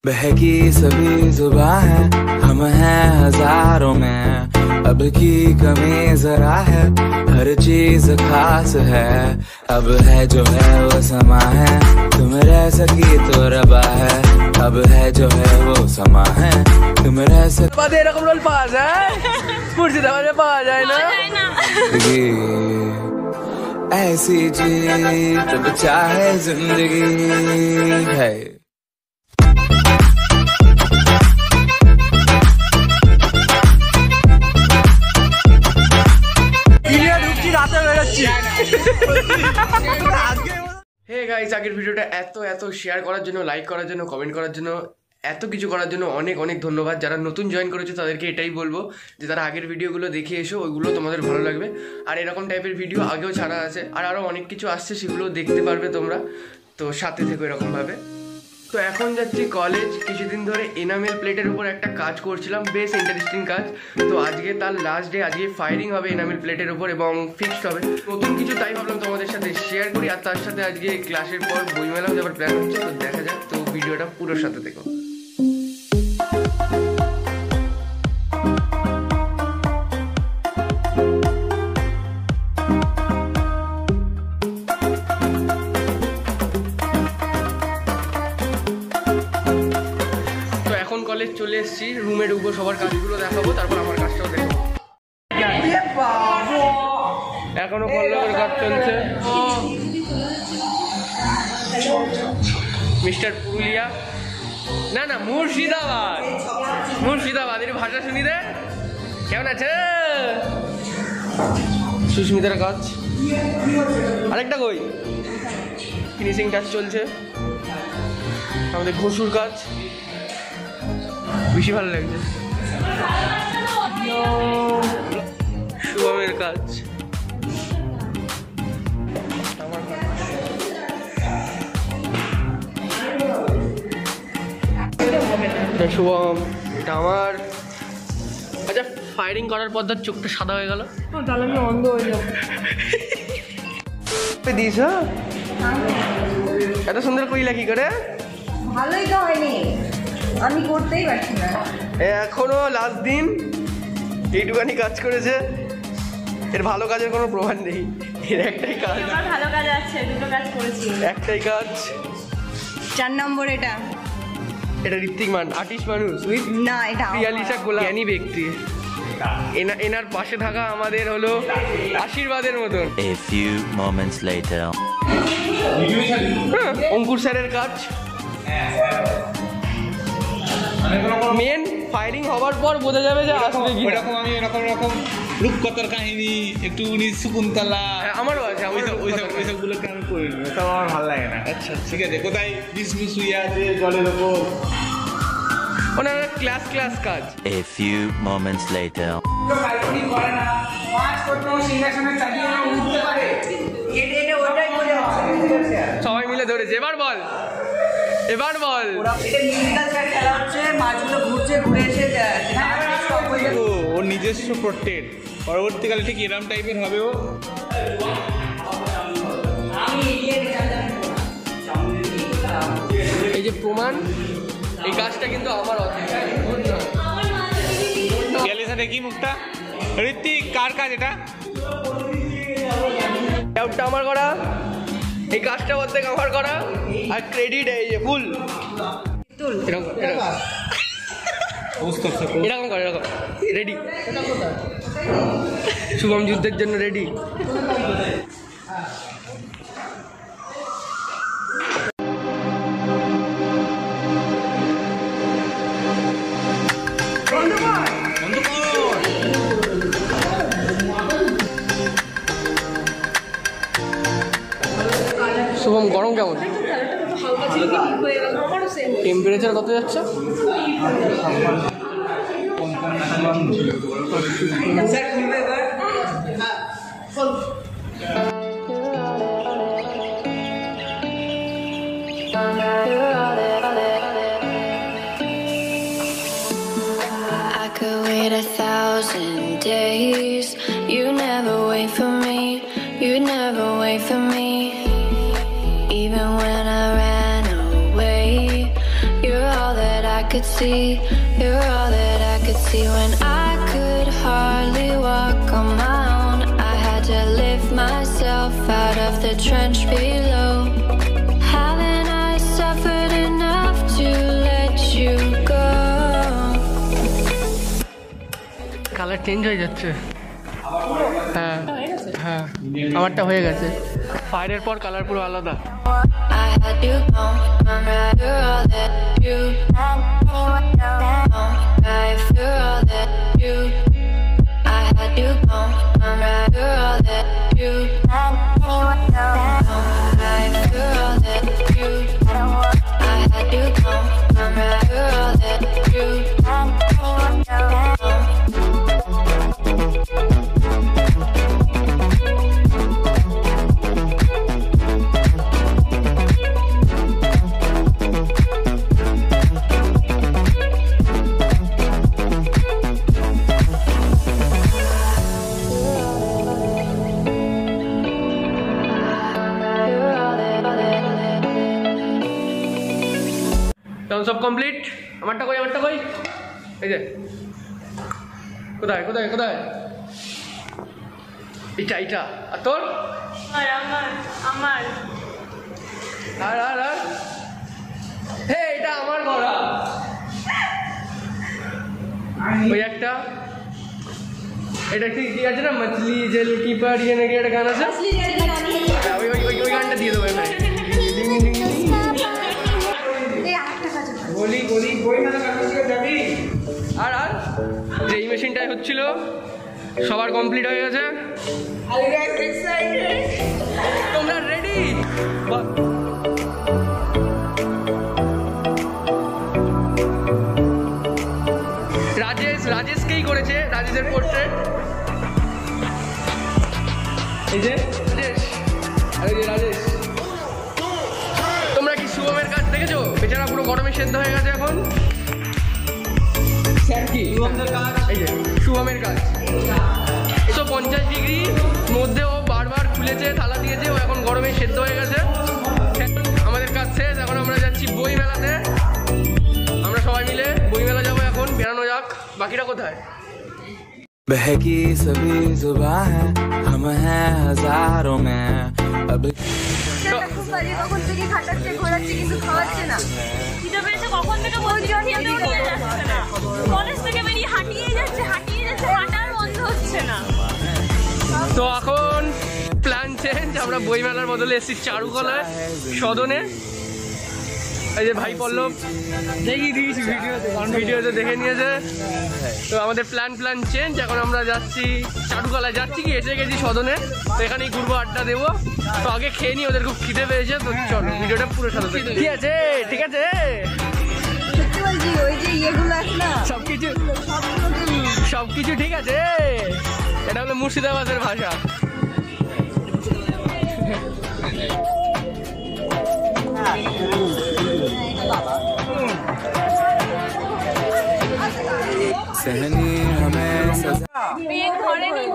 बहकी सभी जुबां है, हम हैं हजारों में, अब की कमी जरा है, हर चीज खास है, अब है जो है वो समा है, तुम रह सकी तो रबा है, अब है जो है वो समा है, तुम रह सकी। पते रकम रोल पास है, मुर्शिदाबाद में पास है ना, ऐसी जीत चाहे जिंदगी है। হে গাইস, আগের ভিডিওটা এত শেয়ার করার জন্য, লাইক করার জন্য, কমেন্ট করার জন্য, এত কিছু করার জন্য অনেক ধন্যবাদ। যারা নতুন জয়েন করেছে তাদেরকে এটাই বলবো যে তারা আগের ভিডিওগুলো দেখে এসো, ওইগুলো তোমাদের ভালো লাগবে। আর এরকম টাইপের ভিডিও আগেও ছাড়া আছে, আর আরও অনেক কিছু আসছে, সেগুলো দেখতে পারবে তোমরা, তো সাথে থেকো এরকমভাবে। তো এখন যাচ্ছি কলেজ। কিছুদিন ধরে এনামেল প্লেটের উপর একটা কাজ করছিলাম, বেশ ইন্টারেস্টিং কাজ। তো আজকে তার লাস্ট ডে, আজকে ফায়ারিং হবে এনামেল প্লেটের উপর এবং ফিক্সড হবে নতুন কিছু, তাই ভাবলাম তোমাদের সাথে শেয়ার করি। আর তার সাথে আজকে ক্লাসের পর বইমেলাও যাবার প্ল্যান হচ্ছে, তো দেখা যাক। তো ভিডিওটা পুরো সাথে দেখো। কলেজ চলে এসেছি, রুমে ঢুকবো, সবার কাজগুলো দেখাবো, তারপর আমার কাজটাও দেখাবো। এখনো পল্লবের কাজ চলছে। মিস্টার পুরুলিয়া, না মুর্শিদাবাদ এর ভাষা শুনি দে। কেমন আছে সুস্মিতার কাজ? আরেকটা কই ফিনিশিং টাচ চলছে। আমাদের ঘুষুর কাজ বেশি ভালো লাগছে। শুভমের কাজ, শুভম, এটা আমার। আচ্ছা, ফায়ারিং করার পর তার চোখটা সাদা হয়ে গেল, তাহলে আমি অন্ধ হয়ে যাবো। দিস এত সুন্দর কইলা কি করে? ভালোই তো হয়নি, আমি করতেই পারছি না। এখনো লাস্ট দিন, এইটুখানি কাজ করেছে, এর ভালো কাজের কোনো প্রমাণ নেই। এর একটাই কাজ, ভালো কাজ আছে, দুটো কাজ করেছি, একটাই কাজ। 4 নম্বর এটা ঋত্বিক মান, আর্টিস্ট মানুষ না, এটা প্রিয়ালিসা গোলা, জ্ঞানী ব্যক্তি। এনার পাশে থাকা আমাদের হলো আশীর্বাদের মতন। A few moments later. অঙ্কুর স্যারের কাজ। মেন ফায়ারিং হওয়ার পর বোঝা যাবে যে আসলে কি এরকম। আমি এরকম রূপকথার কাহিনী, একটু শকুন্তলা, আমারও আছে, ওইসবগুলোকে আমি করি না, ওটা আমার ভালো লাগে না। আচ্ছা ঠিক আছে, কোথায় বিষ শুয়ে আছে জলের ওপর, ওনার ক্লাস কাজ। A few moments later. সবাই মিলে ধরেছে। এবার বল ওর নিজস্ব প্রোটেক্ট, পরবর্তীকালে ঠিক এরম টাইপের হবে ও। এই যে প্রমাণ, এই কাজটা কিন্তু আমার দেখি মুখটা। ঋত্বিক, কার কাজ এটা? আমার করা, এই কাজটা অর্ধেক আমার করা, আর ক্রেডিট এই যে ফুল। এরকম করে, এরকম রেডি। শুভম যুদ্ধের জন্য রেডি। শুভম, গরম কেমন? টেম্পারেচার কত যাচ্ছে? I could wait 1,000 days. You never wait for me. You never wait for me. Even when I ran away, you're all that could see. You're all that I could see. When I could hardly walk on my own, I had to lift myself out of the trench below. Haven't I suffered enough to let you go? Colour change হয়ে যাচ্ছে। হ্যাঁ হ্যাঁ আমারটা হয়ে গেছে। ফায়ারের পর colour পুরো আলাদা। I had you gone, you're all that you. If you're all that you, I had you gone, you're all that you. If you're all that you, I had you gone, you're all that you. সব complete. আমারটা কই এই যে কোথায় এটা আর তোর আমার আর হে এটা আমার গলা। ওই একটা এটা কি আছে না মছলি জেল কিপার ইয়ে নাকি একটা গান আছে, ওই গানটা দিয়ে দেবো এখানে। আর যে এই মেশিনটাই হচ্ছিল সবার কমপ্লিট হয়ে গেছে। তোমরা রেডি? রাজেশকেই করেছে, রাজেশের পোর্ট্রেট। এই যে রাজেশ। তোমরা কি শুভমের কাজ দেখেছো? বেচারা পুরো গরমে সেদ্ধ হয়ে গেছে এখন। কি এই যে শুভমের কাজ 150 ডিগ্রি মধ্যে ও বারবার খুলেছে, থালা দিয়েছে, ও এখন গরমে সেদ্ধ হয়ে গেছে। আমাদের কাজ শেষ, এখন আমরা যাচ্ছি বই মেলাতে। আমরা সবাই মিলে বই মেলা যাবো, এখন বেরানো যাক। বাকিরা কোথায়? बहकी सभी जुबां है हम हैं हजारों में अब কখন থেকে খাটাচ্ছে ঘোরাচ্ছে কিন্তু খাওয়াচ্ছে না। কখন থেকে বলছি কলেজ থেকে বেরিয়ে হাঁটিয়ে যাচ্ছে হাঁটার বন্ধ হচ্ছে না। তো এখন প্ল্যান চেঞ্জ, আমরা বইমেলার বদলে এসেছি চারুকলায় সদনে। এই যে ভাই পল্লব ভিডিওতে দেখে নিয়েছে। তো আমাদের প্ল্যান চেঞ্জ, এখন আমরা যাচ্ছি চারুকলায়, যাচ্ছি কি এসে গেছি সদনে। তো এখানেই ঘুরবো, আড্ডা দেবো। তো আগে খেয়ে নিই, ওদের খুব খিদে পেয়েছে। তো চলো ভিডিওটা পুরো সাথে ঠিক আছে? ঠিক আছে, সবকিছু ঠিক আছে। এটা হলো মুর্শিদাবাদের ভাষা। सहनी हमें सजा পেট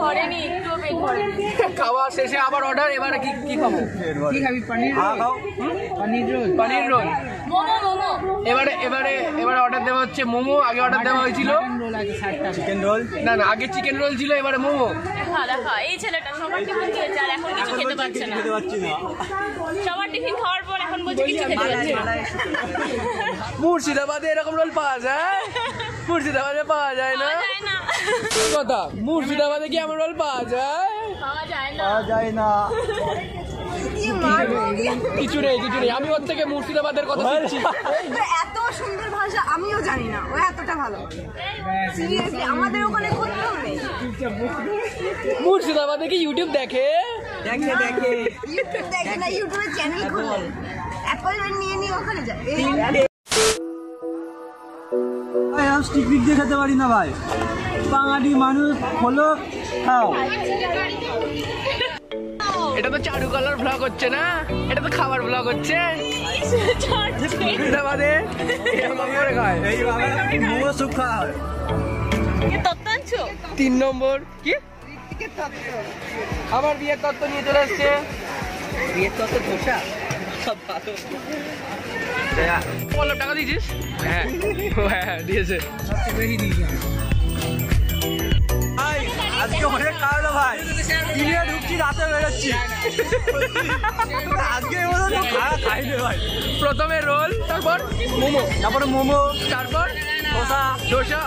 ভরেনি একটু পেট ভরেনি। খাওয়া শেষে আবার অর্ডার। এবারে কি খাবো? কি খাবি? পনির রোল। এবারে অর্ডার দেওয়া হচ্ছে মোমো। আগে অর্ডার দেওয়া হয়েছিল চিকেন রোল। না আগে চিকেন রোল ছিল, এবারে মোমো। দেখা এই ছেলেটা সবার টিফিন খেয়েছে আর এখন কিছু খেতে পারছে না। সবার টিফিন খাওয়ার পর এখন বলছে কিছু খেতে পারছে না। মুর্শিদাবাদে এরকম রোল পাওয়া যায়? মুর্শিদাবাদে পাওয়া যায় না কথা। মুর্শিদাবাদে কি এমন রোল পাওয়া যায়? পাওয়া যায় না। কিছু নেই। আমি ওর থেকে মুর্শিদাবাদের কথা শিখছি। এত সুন্দর ভাষা আমিও জানি না, ও এতটা ভালো। সিরিয়াসলি আমাদের ওখানে কোথাও নেই। মুর্শিদাবাদে কি ইউটিউব দেখে? ইউটিউব দেখে না, ইউটিউবে চ্যানেল খুলে অ্যাপয়েন্টমেন্ট নিয়ে ওখানে যায়। টিকিট দিয়ে খেতে পারি না ভাই, বাঙালি মানুষ হলো খাও। এটা তো চারুকলার ব্লগ হচ্ছে না, এটা তো খাবার ব্লগ হচ্ছে। মুর্শিদাবাদে এরকম করে খায়, এইভাবে মোমো স্যুপ খাওয়া হয়। 3 নম্বর কি আমার বিয়ের তত্ত্ব নিয়ে চলে এসছে। বিয়ের তত্ত্ব ধোসা বললাম টাকা দিয়েছিস? হ্যাঁ হ্যাঁ দিয়েছে। আজকে অনেক কারণ ভাই, দিনে ঢুকছি রাতে বেরোচ্ছি, আজকে খাইনি ভাই। প্রথমে রোল, তারপর মোমো, তারপরে মোমো, তারপর ধোসা,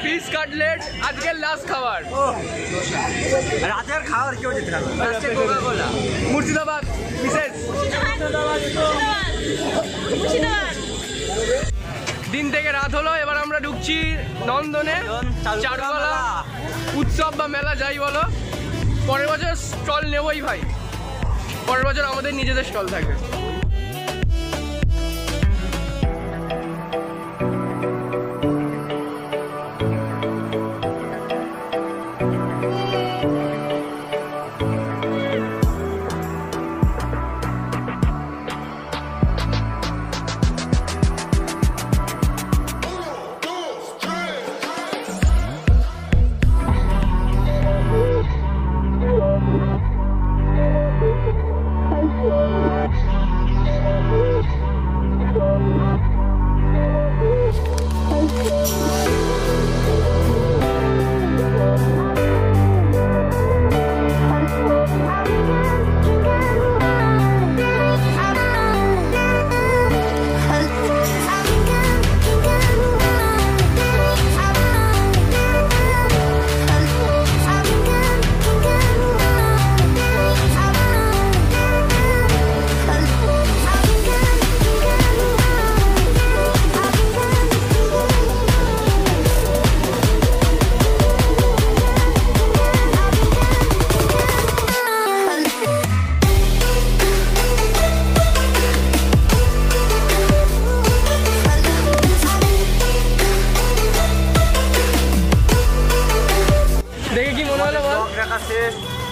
ফিশ কাটলেট। আজকের লাস্ট খাবার, রাতের খাবার কেউ যেতে পারবে। মুর্শিদাবাদ বিশেষ। দিন থেকে রাত হলো, এবার আমরা ঢুকছি নন্দনে, চারুকলা উৎসব বা মেলা যাই বলো। পরের বছর স্টল নেবই ভাই, পরের বছর আমাদের নিজেদের স্টল থাকবে।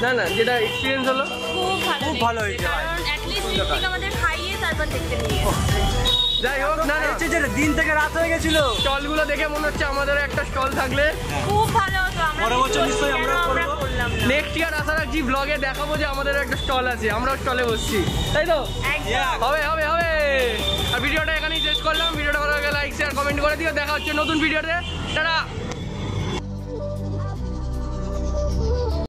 না না, যেটা এক্সপিরিয়েন্স হলো খুব ভালো হয়েছে, কারণ অ্যাটলিস্ট আমাদের খাইয়ে তারপর দেখতে নিয়ে যাই হোক। না না, হচ্ছে যে দিন থেকে রাত হয়ে গেছিল, স্টলগুলো দেখে মনে হচ্ছে আমাদের একটা স্টল থাকলে খুব ভালো হতো। পরের বছর নিশ্চয়ই আমরা করব। নেক্সট ইয়ার আশা রাখছি ব্লগে দেখাবো যে আমাদের একটা স্টল আছে, আমরাও স্টলে বসছি, তাই তো? হবে হবে হবে। আর ভিডিওটা এখানেই শেষ করলাম। ভিডিওটা ভালো লাগে লাইক শেয়ার কমেন্ট করে দিও। দেখা হচ্ছে নতুন ভিডিওতে। টাটা।